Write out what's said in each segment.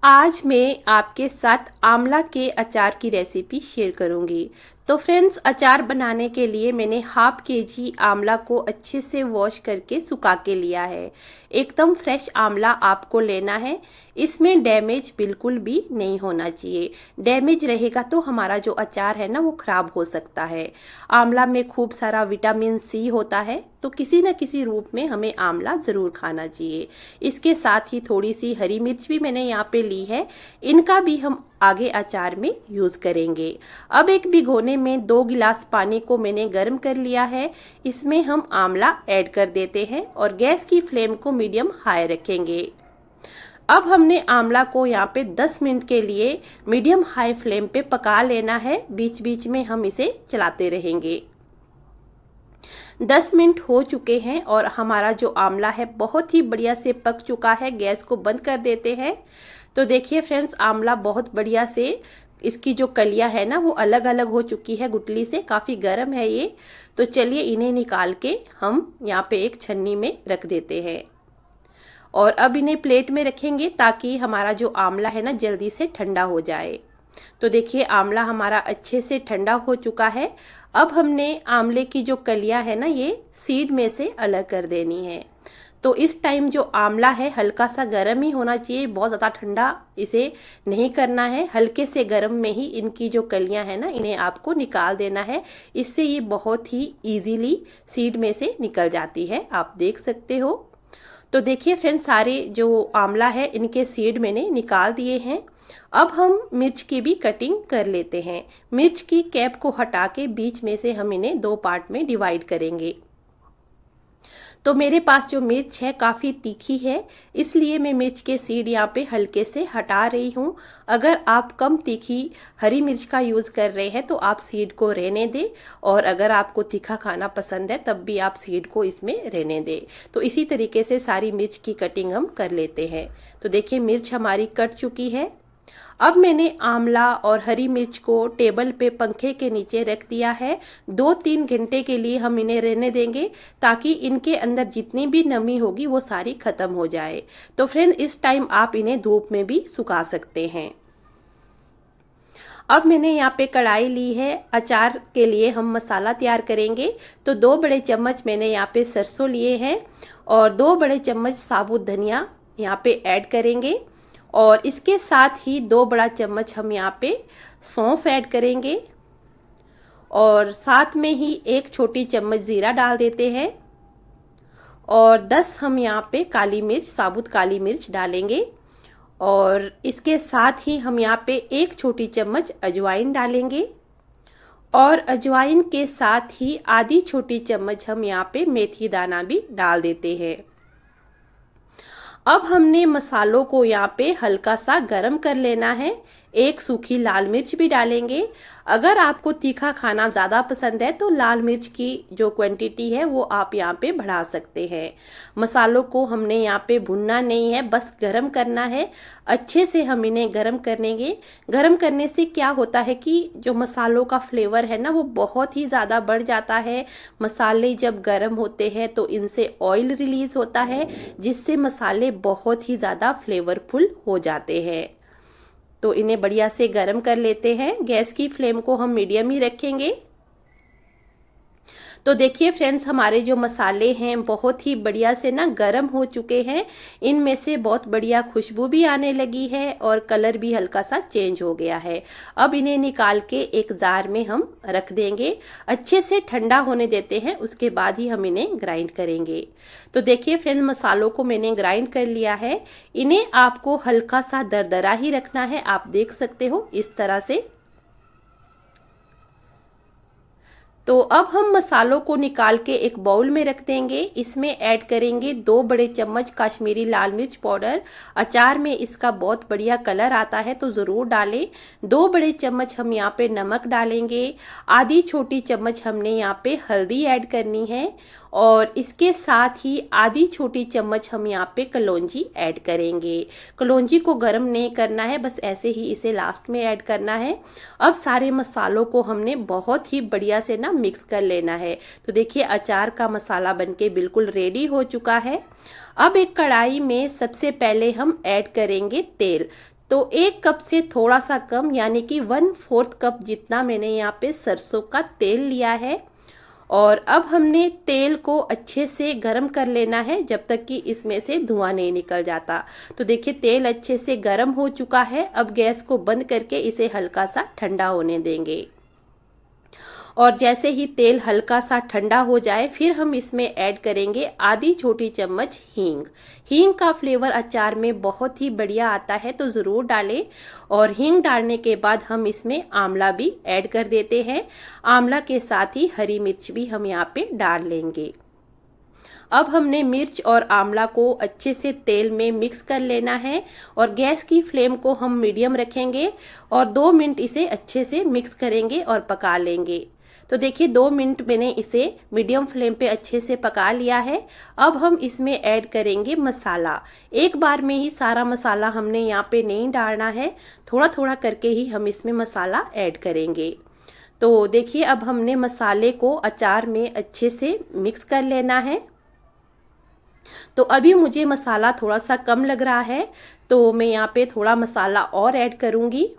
आज मैं आपके साथ आंवला के अचार की रेसिपी शेयर करूंगी। तो फ्रेंड्स, अचार बनाने के लिए मैंने हाफ केजी आंवला को अच्छे से वॉश करके सुखा के लिया है। एकदम फ्रेश आंवला आपको लेना है। इसमें डैमेज बिल्कुल भी नहीं होना चाहिए। डैमेज रहेगा तो हमारा जो अचार है ना वो खराब हो सकता है। आंवला में खूब सारा विटामिन सी होता है, तो किसी न किसी रूप में हमें आंवला ज़रूर खाना चाहिए। इसके साथ ही थोड़ी सी हरी मिर्च भी मैंने यहाँ पे ली है, इनका भी हम आगे अचार में यूज़ करेंगे। अब एक भिगोने में 2 गिलास पानी को मैंने गर्म कर लिया है। इसमें हम आंवला ऐड कर देते हैं और गैस की फ्लेम को मीडियम हाई रखेंगे। अब हमने आंवला को यहाँ पे 10 मिनट के लिए मीडियम हाई फ्लेम पे पका लेना है। बीच बीच में हम इसे चलाते रहेंगे। 10 मिनट हो चुके हैं और हमारा जो आंवला है बहुत ही बढ़िया से पक चुका है। गैस को बंद कर देते हैं। तो देखिए फ्रेंड्स, आंवला बहुत बढ़िया से, इसकी जो कलियां है ना वो अलग अलग हो चुकी है गुठली से। काफ़ी गर्म है ये। तो चलिए इन्हें निकाल के हम यहाँ पे एक छन्नी में रख देते हैं और अब इन्हें प्लेट में रखेंगे ताकि हमारा जो आंवला है ना जल्दी से ठंडा हो जाए। तो देखिए आंवला हमारा अच्छे से ठंडा हो चुका है। अब हमने आंवले की जो कलियां है ना ये सीड में से अलग कर देनी है। तो इस टाइम जो आंवला है हल्का सा गर्म ही होना चाहिए, बहुत ज़्यादा ठंडा इसे नहीं करना है। हल्के से गर्म में ही इनकी जो कलियां है ना इन्हें आपको निकाल देना है। इससे ये बहुत ही इजीली सीड में से निकल जाती है, आप देख सकते हो। तो देखिए फ्रेंड्स, सारे जो आंवला है इनके सीड मैंने निकाल दिए हैं। अब हम मिर्च की भी कटिंग कर लेते हैं। मिर्च की कैप को हटा के बीच में से हम इन्हें 2 पार्ट में डिवाइड करेंगे। तो मेरे पास जो मिर्च है काफ़ी तीखी है, इसलिए मैं मिर्च के सीड यहाँ पे हल्के से हटा रही हूँ। अगर आप कम तीखी हरी मिर्च का यूज़ कर रहे हैं तो आप सीड को रहने दें, और अगर आपको तीखा खाना पसंद है तब भी आप सीड को इसमें रहने दें। तो इसी तरीके से सारी मिर्च की कटिंग हम कर लेते हैं। तो देखिए मिर्च हमारी कट चुकी है। अब मैंने आंवला और हरी मिर्च को टेबल पे पंखे के नीचे रख दिया है। 2-3 घंटे के लिए हम इन्हें रहने देंगे ताकि इनके अंदर जितनी भी नमी होगी वो सारी खत्म हो जाए। तो फ्रेंड, इस टाइम आप इन्हें धूप में भी सुखा सकते हैं। अब मैंने यहाँ पे कढ़ाई ली है। अचार के लिए हम मसाला तैयार करेंगे। तो 2 बड़े चम्मच मैंने यहाँ पे सरसों लिए हैं और 2 बड़े चम्मच साबुत धनिया यहाँ पे ऐड करेंगे, और इसके साथ ही 2 बड़ा चम्मच हम यहाँ पे सौंफ ऐड करेंगे, और साथ में ही 1 छोटी चम्मच जीरा डाल देते हैं, और 10 हम यहाँ पे काली मिर्च, साबुत काली मिर्च डालेंगे, और इसके साथ ही हम यहाँ पे 1 छोटी चम्मच अजवाइन डालेंगे, और अजवाइन के साथ ही आधी छोटी चम्मच हम यहाँ पे मेथी दाना भी डाल देते हैं। अब हमने मसालों को यहाँ पे हल्का सा गरम कर लेना है। 1 सूखी लाल मिर्च भी डालेंगे। अगर आपको तीखा खाना ज़्यादा पसंद है तो लाल मिर्च की जो क्वांटिटी है वो आप यहाँ पे बढ़ा सकते हैं। मसालों को हमने यहाँ पे भुनना नहीं है, बस गरम करना है। अच्छे से हम इन्हें गरम करेंगे। गरम करने से क्या होता है कि जो मसालों का फ्लेवर है ना वो बहुत ही ज़्यादा बढ़ जाता है। मसाले जब गरम होते हैं तो इनसे ऑयल रिलीज होता है, जिससे मसाले बहुत ही ज़्यादा फ्लेवरफुल हो जाते हैं। तो इन्हें बढ़िया से गरम कर लेते हैं। गैस की फ्लेम को हम मीडियम ही रखेंगे। तो देखिए फ्रेंड्स, हमारे जो मसाले हैं बहुत ही बढ़िया से ना गरम हो चुके हैं। इनमें से बहुत बढ़िया खुशबू भी आने लगी है और कलर भी हल्का सा चेंज हो गया है। अब इन्हें निकाल के एक जार में हम रख देंगे। अच्छे से ठंडा होने देते हैं, उसके बाद ही हम इन्हें ग्राइंड करेंगे। तो देखिए फ्रेंड, मसालों को मैंने ग्राइंड कर लिया है। इन्हें आपको हल्का सा दरदरा ही रखना है, आप देख सकते हो इस तरह से। तो अब हम मसालों को निकाल के एक बाउल में रख देंगे। इसमें ऐड करेंगे 2 बड़े चम्मच कश्मीरी लाल मिर्च पाउडर। अचार में इसका बहुत बढ़िया कलर आता है, तो ज़रूर डालें। 2 बड़े चम्मच हम यहाँ पे नमक डालेंगे। आधी छोटी चम्मच हमने यहाँ पे हल्दी ऐड करनी है, और इसके साथ ही आधी छोटी चम्मच हम यहाँ पे कलौंजी ऐड करेंगे। कलौंजी को गर्म नहीं करना है, बस ऐसे ही इसे लास्ट में ऐड करना है। अब सारे मसालों को हमने बहुत ही बढ़िया से ना मिक्स कर लेना है। तो देखिए अचार का मसाला बनके बिल्कुल रेडी हो चुका है। अब एक कढ़ाई में सबसे पहले हम ऐड करेंगे तेल। तो 1 कप से थोड़ा सा कम यानी कि 1/4 कप जितना मैंने यहाँ पे सरसों का तेल लिया है। और अब हमने तेल को अच्छे से गरम कर लेना है जब तक कि इसमें से धुआं नहीं निकल जाता। तो देखिए तेल अच्छे से गरम हो चुका है। अब गैस को बंद करके इसे हल्का सा ठंडा होने देंगे। और जैसे ही तेल हल्का सा ठंडा हो जाए फिर हम इसमें ऐड करेंगे आधी छोटी चम्मच हींग। हींग का फ्लेवर अचार में बहुत ही बढ़िया आता है, तो ज़रूर डालें। और हींग डालने के बाद हम इसमें आंवला भी ऐड कर देते हैं। आंवला के साथ ही हरी मिर्च भी हम यहाँ पे डाल लेंगे। अब हमने मिर्च और आंवला को अच्छे से तेल में मिक्स कर लेना है और गैस की फ्लेम को हम मीडियम रखेंगे और 2 मिनट इसे अच्छे से मिक्स करेंगे और पका लेंगे। तो देखिए 2 मिनट मैंने इसे मीडियम फ्लेम पे अच्छे से पका लिया है। अब हम इसमें ऐड करेंगे मसाला। एक बार में ही सारा मसाला हमने यहाँ पे नहीं डालना है, थोड़ा थोड़ा करके ही हम इसमें मसाला ऐड करेंगे। तो देखिए अब हमने मसाले को अचार में अच्छे से मिक्स कर लेना है। तो अभी मुझे मसाला थोड़ा सा कम लग रहा है, तो मैं यहाँ पे थोड़ा मसाला और ऐड करूँगी।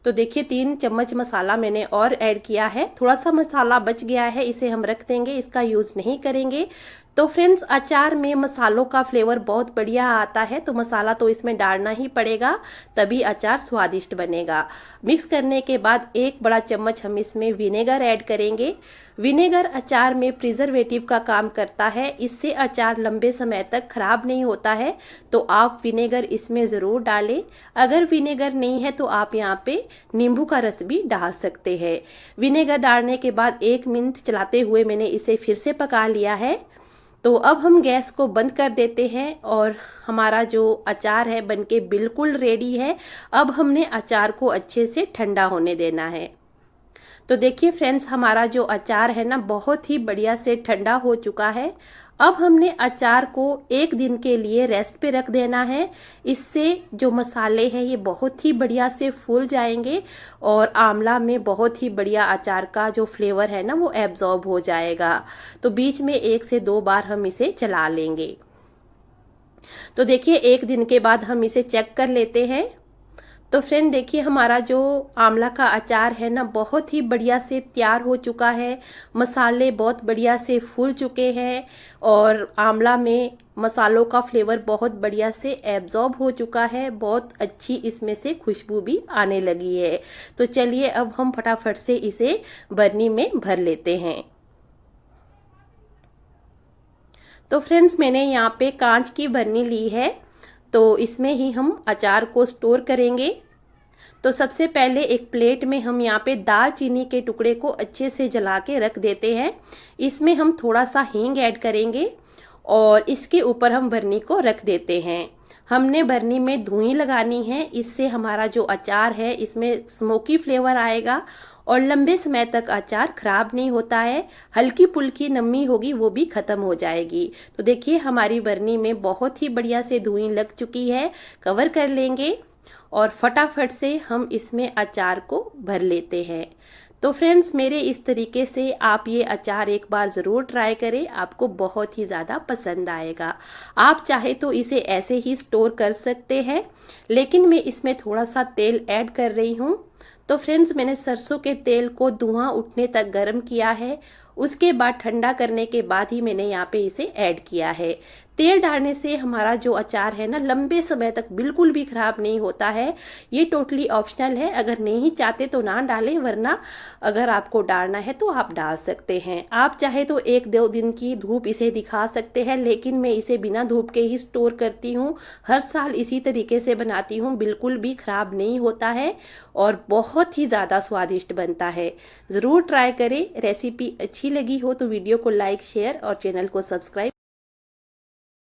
तो देखिए 3 चम्मच मसाला मैंने और ऐड किया है। थोड़ा सा मसाला बच गया है, इसे हम रख देंगे, इसका यूज़ नहीं करेंगे। तो फ्रेंड्स अचार में मसालों का फ्लेवर बहुत बढ़िया आता है, तो मसाला तो इसमें डालना ही पड़ेगा, तभी अचार स्वादिष्ट बनेगा। मिक्स करने के बाद 1 बड़ा चम्मच हम इसमें विनेगर ऐड करेंगे। विनेगर अचार में प्रिजर्वेटिव का काम करता है, इससे अचार लंबे समय तक खराब नहीं होता है, तो आप विनेगर इसमें ज़रूर डालें। अगर विनेगर नहीं है तो आप यहाँ पे नींबू का रस भी डाल सकते हैं। विनेगर डालने के बाद 1 मिनट चलाते हुए मैंने इसे फिर से पका लिया है। तो अब हम गैस को बंद कर देते हैं और हमारा जो अचार है बनके बिल्कुल रेडी है। अब हमने अचार को अच्छे से ठंडा होने देना है। तो देखिए फ्रेंड्स हमारा जो अचार है ना बहुत ही बढ़िया से ठंडा हो चुका है। अब हमने अचार को 1 दिन के लिए रेस्ट पे रख देना है। इससे जो मसाले हैं ये बहुत ही बढ़िया से फूल जाएंगे और आंवला में बहुत ही बढ़िया अचार का जो फ्लेवर है ना वो एब्जॉर्ब हो जाएगा। तो बीच में 1 से 2 बार हम इसे चला लेंगे। तो देखिए 1 दिन के बाद हम इसे चेक कर लेते हैं। तो फ्रेंड देखिए हमारा जो आंवला का अचार है ना बहुत ही बढ़िया से तैयार हो चुका है। मसाले बहुत बढ़िया से फूल चुके हैं और आंवला में मसालों का फ्लेवर बहुत बढ़िया से एब्जॉर्ब हो चुका है। बहुत अच्छी इसमें से खुशबू भी आने लगी है। तो चलिए अब हम फटाफट से इसे बरनी में भर लेते हैं। तो फ्रेंड्स मैंने यहाँ पे कांच की बरनी ली है, तो इसमें ही हम अचार को स्टोर करेंगे। तो सबसे पहले एक प्लेट में हम यहाँ पे दालचीनी के टुकड़े को अच्छे से जला के रख देते हैं। इसमें हम थोड़ा सा हींग ऐड करेंगे और इसके ऊपर हम बरनी को रख देते हैं। हमने बरनी में धुई लगानी है, इससे हमारा जो अचार है इसमें स्मोकी फ्लेवर आएगा और लंबे समय तक अचार खराब नहीं होता है। हल्की फुल्की नमी होगी वो भी खत्म हो जाएगी। तो देखिए हमारी बरनी में बहुत ही बढ़िया से धुई लग चुकी है। कवर कर लेंगे और फटाफट से हम इसमें अचार को भर लेते हैं। तो फ्रेंड्स मेरे इस तरीके से आप ये अचार एक बार ज़रूर ट्राई करें, आपको बहुत ही ज़्यादा पसंद आएगा। आप चाहे तो इसे ऐसे ही स्टोर कर सकते हैं, लेकिन मैं इसमें थोड़ा सा तेल ऐड कर रही हूँ। तो फ्रेंड्स मैंने सरसों के तेल को धुआं उठने तक गर्म किया है, उसके बाद ठंडा करने के बाद ही मैंने यहाँ पे इसे ऐड किया है। तेल डालने से हमारा जो अचार है ना लंबे समय तक बिल्कुल भी खराब नहीं होता है। ये टोटली ऑप्शनल है, अगर नहीं चाहते तो ना डालें, वरना अगर आपको डालना है तो आप डाल सकते हैं। आप चाहे तो 1-2 दिन की धूप इसे दिखा सकते हैं, लेकिन मैं इसे बिना धूप के ही स्टोर करती हूँ। हर साल इसी तरीके से बनाती हूँ, बिल्कुल भी खराब नहीं होता है और बहुत ही ज़्यादा स्वादिष्ट बनता है। ज़रूर ट्राई करें। रेसिपी अच्छी लगी हो तो वीडियो को लाइक, शेयर और चैनल को सब्सक्राइब